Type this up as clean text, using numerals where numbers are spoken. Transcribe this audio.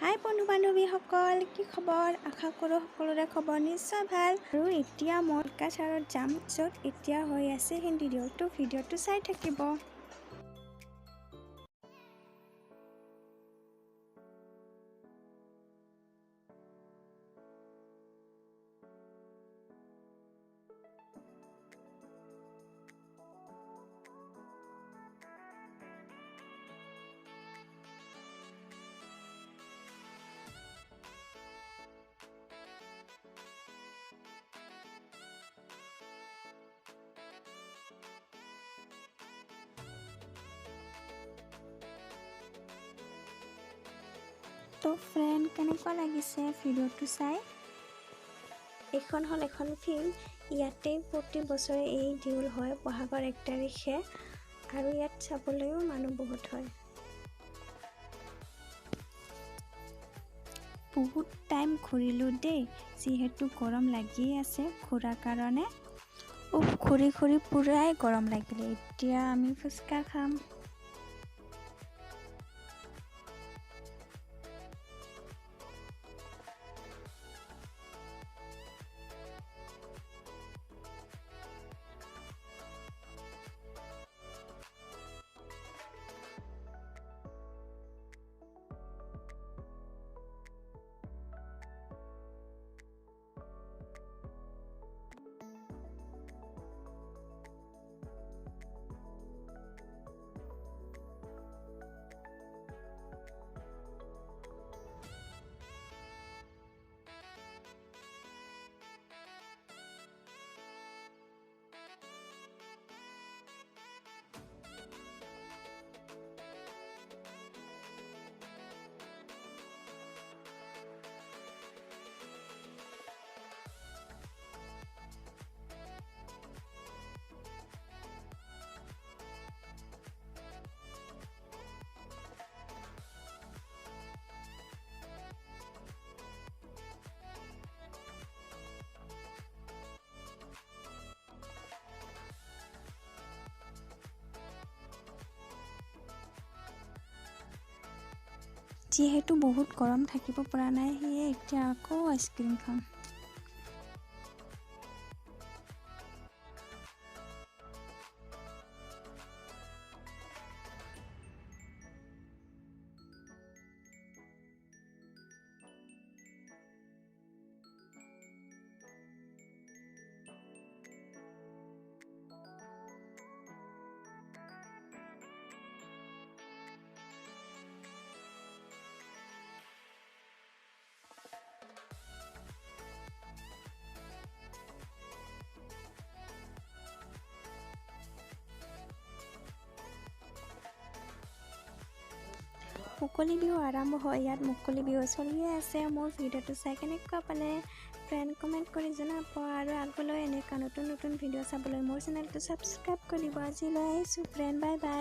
হাই বন্ধু বান্ধৱীসকল, কি খবৰ? আশা কৰোঁ সকলোৰে খবৰ নিশ্চয় ভাল। আৰু এতিয়া মই কাছাৰত যাম, য'ত এতিয়া হৈ আছে হিন্দী দিওঁতো ভিডিঅ'টো চাই থাকিব। তো ফ্ৰেণ্ড, কেনেকুৱা লাগিছে ভিডিঅ'টো চাই? এইখন হ'ল এখন ফিল্ম। ইয়াতে প্ৰতি বছৰে এই দেউল হয় বহাগৰ 1 তাৰিখে, আৰু ইয়াত চাবলৈও মানুহ বহুত হয়। বহুত টাইম ঘূৰিলোঁ দেই, যিহেতু গৰম লাগিয়ে আছে ঘূৰাৰ কাৰণে। ঘূৰি পুৰাই গৰম লাগিলে। এতিয়া আমি ফুচকা খাম। যিহেতু বহুত গৰম থাকিব পৰা নাই, সেয়ে এতিয়া আকৌ আইচক্ৰীম খাম। মুকলি বিহু আৰম্ভ হয়। ইয়াত মুকলি বিহু চলিয়ে আছে। মোৰ ভিডিঅ'টো চাই কেনেকুৱা পালে ফ্ৰেণ্ড কমেণ্ট কৰি জনাব, আৰু আগলৈ এনেকুৱা নতুন ভিডিঅ' চাবলৈ মোৰ চেনেলটো ছাবস্ক্ৰাইব কৰিব। আজিলৈ আহিছোঁ ফ্ৰেণ্ড, বাই বাই।